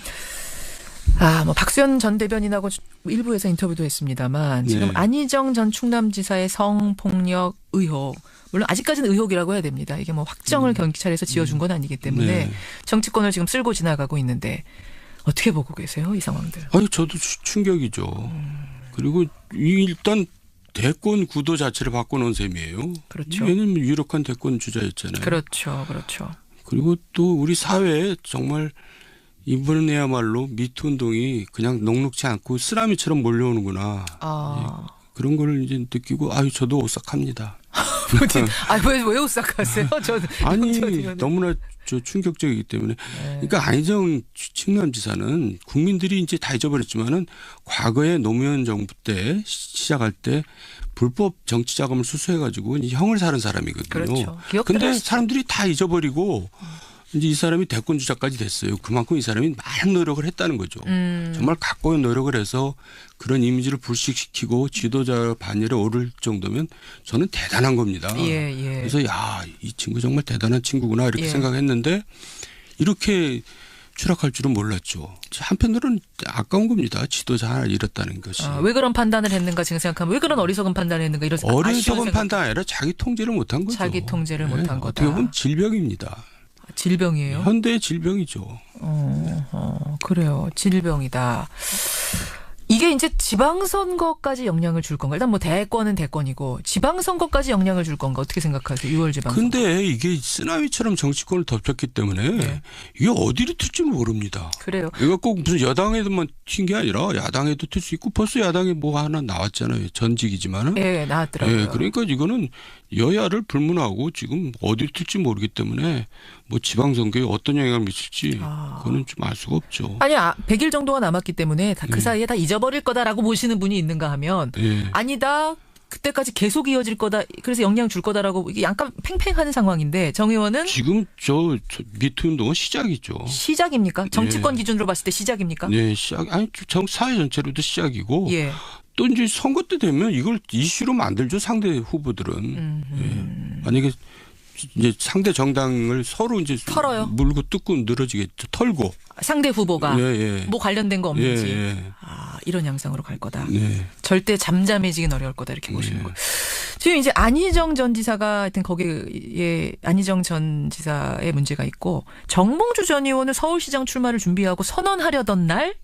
[SPEAKER 1] 뭐 박수현 전 대변인하고 일부에서 인터뷰도 했습니다만 지금 안희정 전 충남지사의 성폭력 의혹, 물론 아직까지는 의혹이라고 해야 됩니다. 이게 뭐 확정을 경찰에서 지어준 건 아니기 때문에 정치권을 지금 쓸고 지나가고 있는데 어떻게 보고 계세요, 이 상황들?
[SPEAKER 2] 아니, 저도 충격이죠. 그리고 일단 대권 구도 자체를 바꿔놓은 셈이에요.
[SPEAKER 1] 그렇죠.
[SPEAKER 2] 왜냐하면 유력한 대권 주자였잖아요.
[SPEAKER 1] 그렇죠.
[SPEAKER 2] 그리고 또 우리 사회에 정말 이번에야말로 미투 운동이 그냥 녹록지 않고 쓰나미처럼 몰려오는구나. 그런 걸 이제 느끼고 저도 오싹합니다.
[SPEAKER 1] 왜 오싹하세요?
[SPEAKER 2] 아니 너무나 충격적이기 때문에. 그러니까 안희정 충남지사는 국민들이 이제 다 잊어버렸지만은 과거에 노무현 정부 때 시작할 때 불법 정치 자금을 수수해가지고 형을 사는 사람이거든요.
[SPEAKER 1] 그렇죠.
[SPEAKER 2] 근데 사람들이 다 잊어버리고 이제 이 사람이 대권 주자까지 됐어요. 그만큼 이 사람이 많은 노력을 했다는 거죠. 정말 각고의 노력을 해서 그런 이미지를 불식시키고 지도자 반열에 오를 정도면 저는 대단한 겁니다. 그래서 이 친구 정말 대단한 친구구나 이렇게 생각했는데 이렇게 추락할 줄은 몰랐죠. 한편으로는 아까운 겁니다. 지도자 하나 잃었다는 것이.
[SPEAKER 1] 왜 그런 판단을 했는가 지금 생각하면 왜 그런 어리석은 판단을 했는가 이런
[SPEAKER 2] 어리석은 판단 아니라 자기 통제를 못한 거죠.
[SPEAKER 1] 자기 통제를 못한 거다.
[SPEAKER 2] 어떻게 보면 질병입니다.
[SPEAKER 1] 질병이에요?
[SPEAKER 2] 현대의 질병이죠.
[SPEAKER 1] 그래요. 질병이다. 이게 이제 지방선거까지 영향을 줄 건가? 일단 뭐 대권은 대권이고 지방선거까지 영향을 줄 건가? 어떻게 생각하세요? 6월 지방선거.
[SPEAKER 2] 근데 이게 쓰나미처럼 정치권을 덮쳤기 때문에 이게 어디로 튈지 모릅니다.
[SPEAKER 1] 그래요.
[SPEAKER 2] 이거 꼭 무슨 여당에도만 튄 게 아니라 야당에도 튈 수 있고 벌써 야당에 뭐 하나 나왔잖아요. 전직이지만은.
[SPEAKER 1] 나왔더라고요.
[SPEAKER 2] 그러니까 이거는 여야를 불문하고 지금 어디로 튈지 모르기 때문에 뭐 지방선거에 어떤 영향을 미칠지 그거는 좀 알 수가 없죠.
[SPEAKER 1] 100일 정도가 남았기 때문에 그 사이에 다 잊어버릴 거다라고 보시는 분이 있는가 하면 아니다. 그때까지 계속 이어질 거다. 그래서 영향 줄 거다라고 이게 약간 팽팽한 상황인데 정 의원은
[SPEAKER 2] 지금 저 미투 운동은 시작이죠.
[SPEAKER 1] 시작입니까? 정치권 기준으로 봤을 때 시작입니까?
[SPEAKER 2] 네, 시작. 아니 사회 전체로도 시작이고 또 이제 선거 때 되면 이걸 이슈로 만들죠. 상대 후보들은. 만약에 이제 상대 정당을 서로 이제
[SPEAKER 1] 털어요.
[SPEAKER 2] 물고 뜯고 늘어지겠죠. 털고.
[SPEAKER 1] 상대 후보가 뭐 관련된 거 없는지. 이런 양상으로 갈 거다. 절대 잠잠해지긴 어려울 거다 이렇게 보시는 거예요. 지금 이제 안희정 전 지사가 하여튼 거기에 안희정 전 지사의 문제가 있고 정몽주 전 의원은 서울시장 출마를 준비하고 선언하려던 날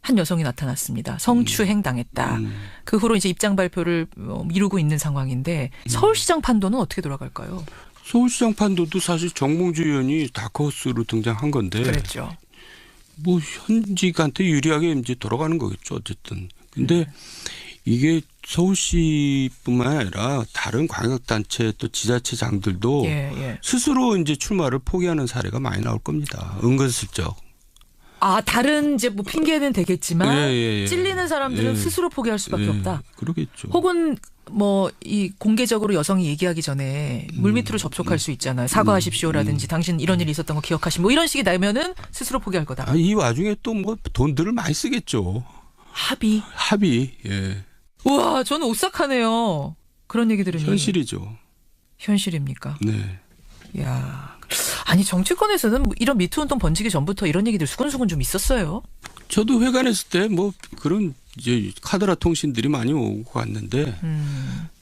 [SPEAKER 1] 한 여성이 나타났습니다. 성추행 당했다. 그 후로 이제 입장 발표를 미루고 있는 상황인데 서울시장 판도는 어떻게 돌아갈까요?
[SPEAKER 2] 서울시장 판도도 사실 정몽주 의원이 다크호스로 등장한 건데.
[SPEAKER 1] 그랬죠.
[SPEAKER 2] 뭐 현직한테 유리하게 이제 돌아가는 거겠죠. 어쨌든. 근데 이게 서울시뿐만 아니라 다른 광역단체 또 지자체장들도 스스로 이제 출마를 포기하는 사례가 많이 나올 겁니다. 은근슬쩍.
[SPEAKER 1] 다른 이제 뭐 핑계는 되겠지만 찔리는 사람들은 스스로 포기할 수밖에 없다.
[SPEAKER 2] 그러겠죠.
[SPEAKER 1] 혹은 뭐 이 공개적으로 여성이 얘기하기 전에 물밑으로 접촉할 수 있잖아요. 사과하십시오라든지 당신 이런 일이 있었던 거 기억하시 뭐 이런 식이 나면은 스스로 포기할 거다.
[SPEAKER 2] 이 와중에 또 뭐 돈들을 많이 쓰겠죠.
[SPEAKER 1] 합의.
[SPEAKER 2] 우와,
[SPEAKER 1] 저는 오싹하네요. 그런 얘기 들으니.
[SPEAKER 2] 현실이죠.
[SPEAKER 1] 현실입니까?
[SPEAKER 2] 네.
[SPEAKER 1] 아니 정치권에서는 이런 미투 운동 번지기 전부터 이런 얘기들 수근수근 좀 있었어요.
[SPEAKER 2] 저도 회관했을 때 뭐 그런 이제 카더라 통신들이 많이 오고 갔는데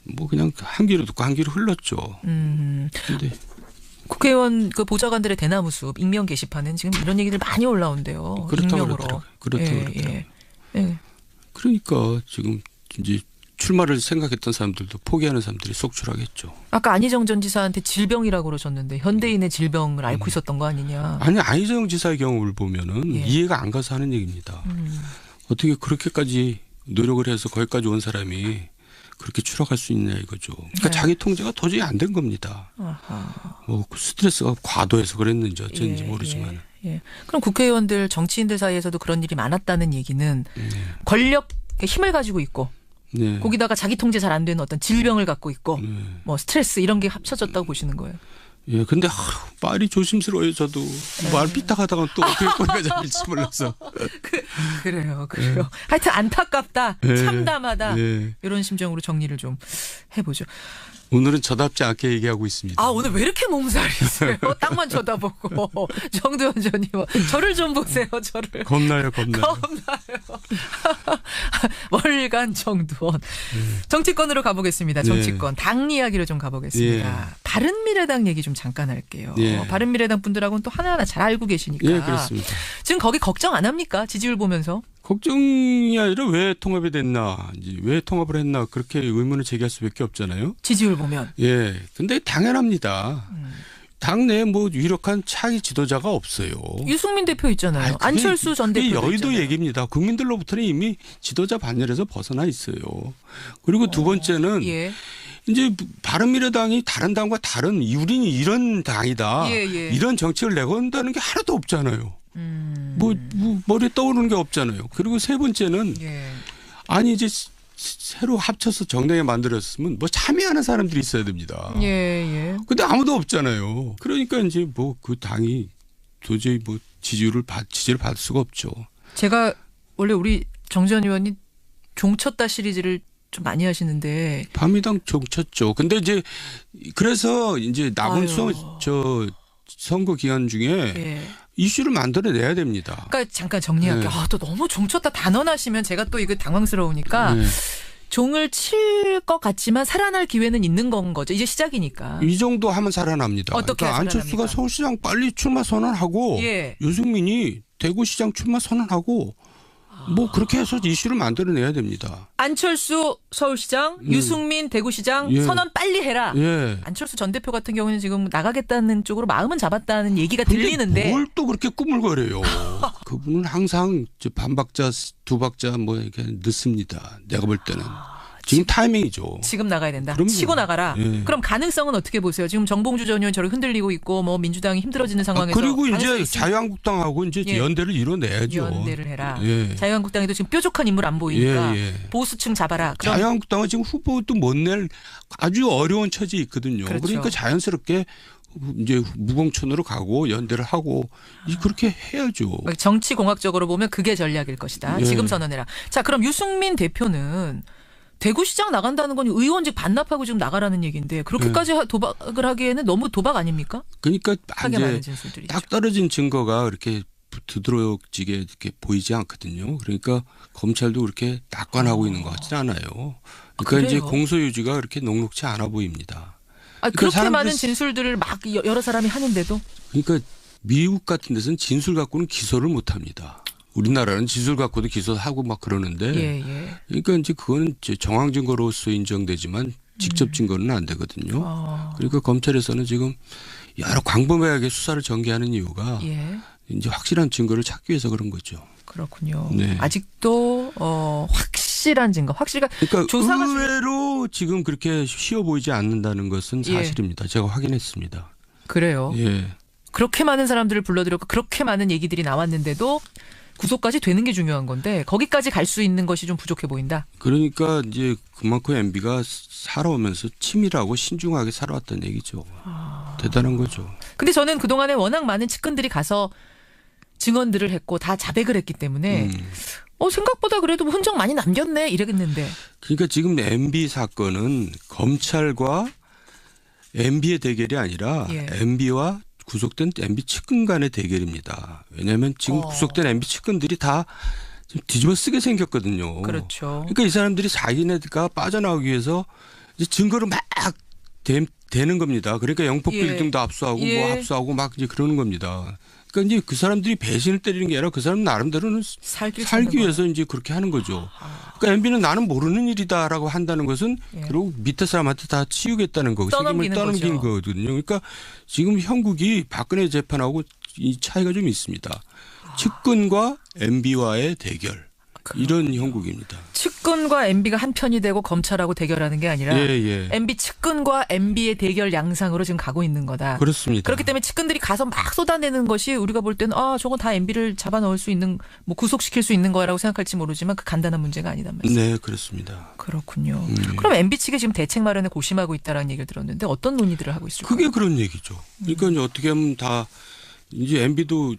[SPEAKER 2] 뭐 그냥 한 귀로 듣고 한 귀로 흘렀죠. 근데
[SPEAKER 1] 국회의원 그 보좌관들의 대나무 숲 익명 게시판은 지금 이런 얘기들 많이 올라온대요.
[SPEAKER 2] 그렇다고 그러더라고요. 예. 그러니까 지금 이제 출마를 생각했던 사람들도 포기하는 사람들이 속출하겠죠.
[SPEAKER 1] 아까 안희정 전 지사한테 질병이라고 그러셨는데 현대인의 질병을 앓고 있었던 거 아니냐.
[SPEAKER 2] 아니 안희정 지사의 경우를 보면은 이해가 안 가서 하는 얘기입니다. 어떻게 그렇게까지 노력을 해서 거기까지 온 사람이 그렇게 추락할 수 있냐 이거죠. 그러니까 자기 통제가 도저히 안 된 겁니다. 뭐 스트레스가 과도해서 그랬는지 어쩐지 모르지만.
[SPEAKER 1] 그럼 국회의원들 정치인들 사이에서도 그런 일이 많았다는 얘기는 권력 힘을 가지고 있고 거기다가 자기 통제 잘 안 되는 어떤 질병을 갖고 있고 뭐 스트레스 이런 게 합쳐졌다고 보시는 거예요.
[SPEAKER 2] 예, 근데 말이 조심스러워요. 저도 말 삐딱하다가 또 어떻게 꼬리가 잡힐지 몰라서.
[SPEAKER 1] 그래요. 하여튼 안타깝다, 참담하다 이런 심정으로 정리를 좀 해보죠.
[SPEAKER 2] 오늘은 저답지 않게 얘기하고 있습니다.
[SPEAKER 1] 아, 오늘 왜 이렇게 몸살이세요? 땅만 쳐다보고. 정두원 전 의원. 저를 좀 보세요, 저를.
[SPEAKER 2] 겁나요.
[SPEAKER 1] 월간 정두원. 정치권으로 가보겠습니다. 정치권. 당 이야기로 좀 가보겠습니다. 바른미래당 얘기 좀 잠깐 할게요. 바른미래당 분들하고는 또 하나하나 잘 알고 계시니까.
[SPEAKER 2] 예, 그렇습니다.
[SPEAKER 1] 지금 거기 걱정 안 합니까? 지지율 보면서.
[SPEAKER 2] 걱정이 아니라 왜 통합이 됐나, 왜 통합을 했나 그렇게 의문을 제기할 수밖에 없잖아요.
[SPEAKER 1] 지지율 보면.
[SPEAKER 2] 예, 근데 당연합니다. 당내에 뭐 유력한 차기 지도자가 없어요.
[SPEAKER 1] 유승민 대표 있잖아요. 안철수 전 대표
[SPEAKER 2] 여의도
[SPEAKER 1] 있잖아요.
[SPEAKER 2] 얘기입니다. 국민들로부터는 이미 지도자 반열에서 벗어나 있어요. 그리고 두 번째는 이제 바른미래당이 다른 당과 다른 우리는 이런 당이다. 이런 정책을 내건다는 게 하나도 없잖아요. 뭐 머리에 떠오르는 게 없잖아요. 그리고 세 번째는 아니 이제 새로 합쳐서 정당에 만들었으면 뭐 참여하는 사람들이 있어야 됩니다. 근데 아무도 없잖아요. 그러니까 이제 뭐 그 당이 도저히 뭐 지지를 받을 수가 없죠.
[SPEAKER 1] 제가 원래 우리 정전 의원이 종쳤다 시리즈를 좀 많이 하시는데
[SPEAKER 2] 밤이당 종쳤죠. 근데 이제 그래서 이제 남은 선거 기간 중에 이슈를 만들어내야 됩니다.
[SPEAKER 1] 그러니까 잠깐 정리할게요. 또 너무 종쳤다 단언하시면 제가 또 이거 당황스러우니까 종을 칠 것 같지만 살아날 기회는 있는 건 거죠. 이제 시작이니까.
[SPEAKER 2] 이 정도 하면 살아납니다.
[SPEAKER 1] 어떻게
[SPEAKER 2] 그러니까 안철수가 서울시장 빨리 출마 선언하고 유승민이 대구시장 출마 선언하고 뭐 그렇게 해서 이슈를 만들어내야 됩니다.
[SPEAKER 1] 안철수 서울시장, 유승민 대구시장 선언 빨리 해라. 안철수 전 대표 같은 경우는 지금 나가겠다는 쪽으로 마음은 잡았다는 얘기가 들리는데
[SPEAKER 2] 뭘 또 그렇게 꾸물거려요. 그분은 항상 반박자, 두 박자 뭐 이렇게 늦습니다. 내가 볼 때는. 지금 타이밍이죠.
[SPEAKER 1] 지금 나가야 된다.
[SPEAKER 2] 그럼요.
[SPEAKER 1] 치고 나가라. 그럼 가능성은 어떻게 보세요? 지금 정봉주 전 의원 저렇게 흔들리고 있고 뭐 민주당이 힘들어지는 상황에서
[SPEAKER 2] 그리고 이제 자유한국당하고 이제 연대를 이뤄내야죠.
[SPEAKER 1] 연대를 해라. 자유한국당에도 지금 뾰족한 인물 안 보이니까 보수층 잡아라. 그럼
[SPEAKER 2] 자유한국당은 지금 후보도 못 낼 아주 어려운 처지에 있거든요. 그러니까 자연스럽게 이제 무공천으로 가고 연대를 하고 그렇게 해야죠.
[SPEAKER 1] 정치공학적으로 보면 그게 전략일 것이다. 지금 선언해라. 자, 그럼 유승민 대표는 대구시장 나간다는 건 의원직 반납하고 지금 나가라는 얘기인데 그렇게까지 도박을 하기에는 너무 도박 아닙니까?
[SPEAKER 2] 그러니까 이제 딱 떨어진 증거가 그렇게 두드러지게 이렇게 보이지 않거든요. 그러니까 검찰도 그렇게 낙관하고 있는 것 같지는 않아요. 그러니까 이제 공소유지가 그렇게 녹록치 않아 보입니다.
[SPEAKER 1] 그렇게 많은 진술들을 막 여러 사람이 하는데도?
[SPEAKER 2] 그러니까 미국 같은 데서는 진술 갖고는 기소를 못 합니다. 우리나라는 진술 갖고도 기소하고 막 그러는데 그러니까 이제 그거는 정황 증거로서 인정되지만 직접 증거는 안 되거든요. 그러니까 검찰에서는 지금 여러 광범위하게 수사를 전개하는 이유가 이제 확실한 증거를 찾기 위해서 그런 거죠.
[SPEAKER 1] 그렇군요. 아직도 확실한 증거,
[SPEAKER 2] 그러니까 의외로 지금 그렇게 쉬워 보이지 않는다는 것은 사실입니다. 제가 확인했습니다.
[SPEAKER 1] 그래요. 그렇게 많은 사람들을 불러들였고 그렇게 많은 얘기들이 나왔는데도 구속까지 되는 게 중요한 건데 거기까지 갈 수 있는 것이 좀 부족해 보인다.
[SPEAKER 2] 그러니까 이제 그만큼 MB가 살아오면서 치밀하고 신중하게 살아왔다는 얘기죠. 대단한 거죠.
[SPEAKER 1] 근데 저는 그동안에 워낙 많은 측근들이 가서 증언들을 했고 다 자백을 했기 때문에 생각보다 그래도 흔적 많이 남겼네 이랬는데.
[SPEAKER 2] 그러니까 지금 MB 사건은 검찰과 MB의 대결이 아니라 MB와 구속된 MB 측근 간의 대결입니다. 왜냐하면 지금 구속된 MB 측근들이 다 뒤집어 쓰게 생겼거든요.
[SPEAKER 1] 그렇죠.
[SPEAKER 2] 그러니까 이 사람들이 자기네가 빠져나오기 위해서 이제 증거를 막 대는 겁니다. 그러니까 영법 빌딩도 압수하고 뭐 압수하고 막 이제 그러는 겁니다. 그러니까 이제 그 사람들이 배신을 때리는 게 아니라 그 사람 나름대로는 살기 위해서 이제 그렇게 하는 거죠. 그러니까 MB는 나는 모르는 일이다라고 한다는 것은 그리고 밑에 사람한테 다 치우겠다는 거고 책임을 떠넘기는 거거든요. 그러니까 지금 형국이 박근혜 재판하고 이 차이가 좀 있습니다. 측근과 MB와의 대결. 이런 형국입니다.
[SPEAKER 1] 측근과 MB가 한 편이 되고 검찰하고 대결하는 게 아니라 MB 측근과 MB의 대결 양상으로 지금 가고 있는 거다.
[SPEAKER 2] 그렇습니다.
[SPEAKER 1] 그렇기 때문에 측근들이 가서 막 쏟아내는 것이 우리가 볼 때는 저건 다 MB를 잡아넣을 수 있는 뭐 구속시킬 수 있는 거라고 생각할지 모르지만 그 간단한 문제가 아니단 말이죠.
[SPEAKER 2] 네, 그렇습니다.
[SPEAKER 1] 그렇군요. 그럼 MB 측이 지금 대책 마련에 고심하고 있다라는 얘기를 들었는데 어떤 논의들을 하고 있을까요?
[SPEAKER 2] 그게 그런 얘기죠. 그러니까 이제 어떻게 하면 다 이제 MB도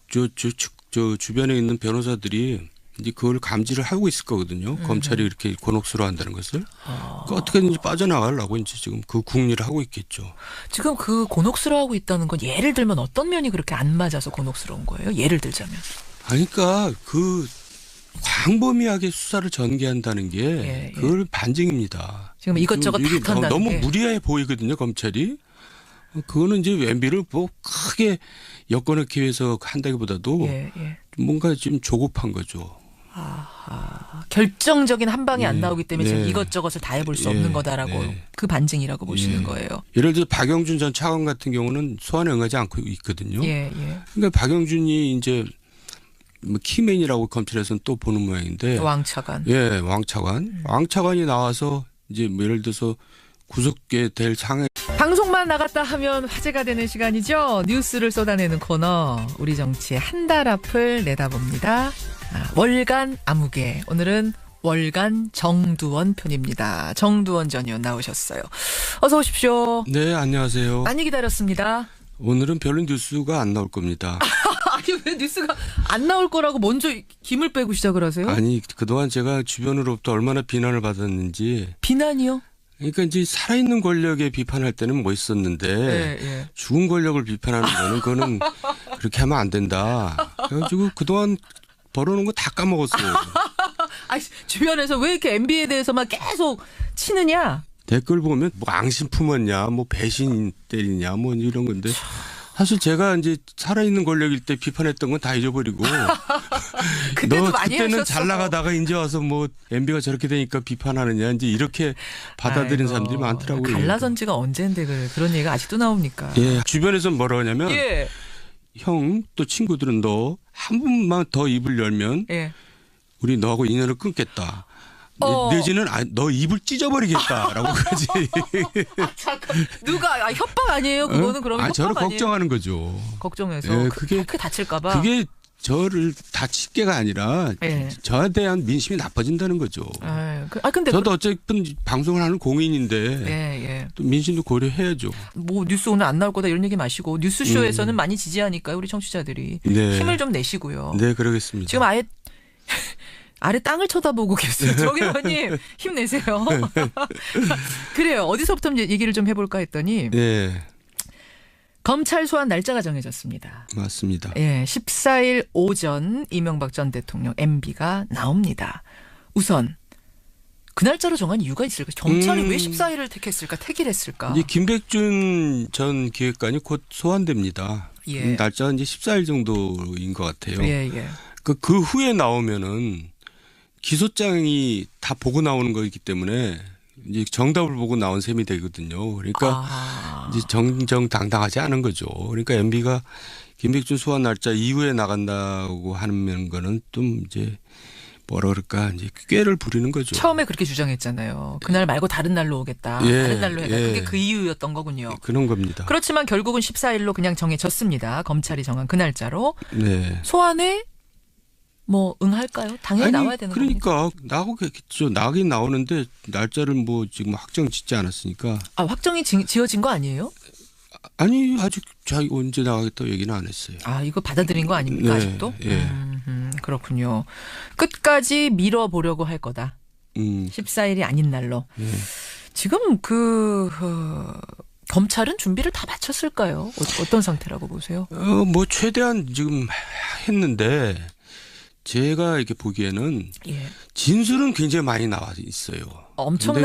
[SPEAKER 2] 저 주변에 있는 변호사들이 이제 그걸 감지를 하고 있을 거거든요. 검찰이 이렇게 곤혹스러워한다는 것을. 그러니까 어떻게든지 빠져나가려고 이제 지금 그 궁리를 하고 있겠죠.
[SPEAKER 1] 지금 그 곤혹스러워하고 있다는 건 예를 들면 어떤 면이 그렇게 안 맞아서 곤혹스러운 거예요? 예를 들자면.
[SPEAKER 2] 그러니까 그 광범위하게 수사를 전개한다는 게 그걸 반증입니다.
[SPEAKER 1] 지금 이것저것 다 턴다는
[SPEAKER 2] 너무
[SPEAKER 1] 게.
[SPEAKER 2] 무리해 보이거든요. 검찰이. 그거는 이제 MB를 뭐 크게 엮어넣기 위해서 한다기보다도 뭔가 좀 조급한 거죠.
[SPEAKER 1] 결정적인 한 방이 안 나오기 때문에 지금 이것저것을 다 해볼 수 없는 거다라고 그 반증이라고 보시는 거예요.
[SPEAKER 2] 예를 들어 박영준 전 차관 같은 경우는 소환에 응하지 않고 있거든요. 그러니까 박영준이 이제 뭐 키맨이라고 검찰에서는 또 보는 모양인데.
[SPEAKER 1] 왕차관.
[SPEAKER 2] 왕차관. 왕차관이 나와서 이제 뭐 예를 들어서 구속게 될 상황.
[SPEAKER 1] 방송만 나갔다 하면 화제가 되는 시간이죠. 뉴스를 쏟아내는 코너. 우리 정치의 한 달 앞을 내다봅니다. 월간 아무개. 오늘은 월간 정두원 편입니다. 정두원 전 의원 나오셨어요. 어서 오십시오.
[SPEAKER 2] 네, 안녕하세요.
[SPEAKER 1] 많이 기다렸습니다.
[SPEAKER 2] 오늘은 별로 뉴스가 안 나올 겁니다.
[SPEAKER 1] 아니 왜 뉴스가 안 나올 거라고 먼저 김을 빼고 시작을 하세요?
[SPEAKER 2] 아니 그동안 제가 주변으로부터 얼마나 비난을 받았는지.
[SPEAKER 1] 비난이요?
[SPEAKER 2] 그러니까 이제 살아있는 권력에 비판할 때는 멋있었는데 죽은 권력을 비판하는 거는 그거는 그렇게 하면 안 된다. 그래가지고 그동안 벌어놓은 거 다 까먹었어요.
[SPEAKER 1] 주변에서 왜 이렇게 MB에 대해서만 계속 치느냐?
[SPEAKER 2] 댓글 보면 뭐 앙심 품었냐, 뭐 배신 때리냐, 뭐 이런 건데 사실 제가 이제 살아있는 권력일 때 비판했던 건 다 잊어버리고
[SPEAKER 1] 그때도 많이
[SPEAKER 2] 그때는
[SPEAKER 1] 하셨어.
[SPEAKER 2] 잘 나가다가 이제 와서 뭐 MB가 저렇게 되니까 비판하느냐 이제 이렇게 받아들인 사람들이 많더라고요.
[SPEAKER 1] 갈라선지가 언젠데 그런 얘기가 아직도 나옵니까?
[SPEAKER 2] 주변에서 뭐라 하냐면 형 또 친구들은 너 한 번만 더 입을 열면 우리 너하고 인연을 끊겠다. 내지는 너 입을 찢어버리겠다라고 그러지.
[SPEAKER 1] 누가 협박 아니에요? 그거는 그러면 협박
[SPEAKER 2] 저를
[SPEAKER 1] 아니에요?
[SPEAKER 2] 걱정하는 거죠.
[SPEAKER 1] 걱정해서 그렇게 다칠까 봐.
[SPEAKER 2] 그게 저를 다칠 게가 아니라 저에 대한 민심이 나빠진다는 거죠.
[SPEAKER 1] 근데
[SPEAKER 2] 저도 어쨌든 방송을 하는 공인인데 또 민심도 고려해야죠.
[SPEAKER 1] 뭐 뉴스 오늘 안 나올 거다 이런 얘기 마시고 뉴스쇼에서는 많이 지지하니까 우리 청취자들이 힘을 좀 내시고요.
[SPEAKER 2] 네, 그러겠습니다.
[SPEAKER 1] 지금 아래 땅을 쳐다보고 계세요. 정 의원님 힘내세요. 그래요. 어디서부터 얘기를 좀 해볼까 했더니 검찰 소환 날짜가 정해졌습니다.
[SPEAKER 2] 맞습니다.
[SPEAKER 1] 14일 오전 이명박 전 대통령 MB가 나옵니다. 우선 그 날짜로 정한 이유가 있을까? 경찰이 왜 14일을 택했을까? 택일했을까?
[SPEAKER 2] 이제 김백준 전 기획관이 곧 소환됩니다. 날짜가 이제 14일 정도인 것 같아요. 그 후에 나오면은 기소장이 다 보고 나오는 거이기 때문에 이제 정답을 보고 나온 셈이 되거든요. 그러니까 이제 정정당당하지 않은 거죠. 그러니까 MB가 김백준 소환 날짜 이후에 나간다고 하는 거는 좀 이제 뭐라 그럴까 이제 꾀를 부리는 거죠.
[SPEAKER 1] 처음에 그렇게 주장했잖아요. 그날 말고 다른 날로 오겠다. 다른 날로 해라. 그게 그 이유였던 거군요.
[SPEAKER 2] 그런 겁니다.
[SPEAKER 1] 그렇지만 결국은 14일로 그냥 정해졌습니다. 검찰이 정한 그 날짜로. 소환에 뭐 응할까요? 당연히 나와야 되는 겁니까?
[SPEAKER 2] 그러니까 나오겠죠. 나긴 나오는데 날짜를 뭐 지금 확정 짓지 않았으니까.
[SPEAKER 1] 확정이 지어진 거 아니에요?
[SPEAKER 2] 아니 아직 자기 언제 나가겠다고 얘기는 안 했어요.
[SPEAKER 1] 이거 받아들인 거 아닙니까? 아직도? 그렇군요. 끝까지 밀어보려고 할 거다. 14일이 아닌 날로. 지금 검찰은 준비를 다 마쳤을까요? 어떤 상태라고 보세요?
[SPEAKER 2] 뭐 최대한 지금 했는데 제가 이렇게 보기에는 진술은 굉장히 많이 나와 있어요.
[SPEAKER 1] 엄청난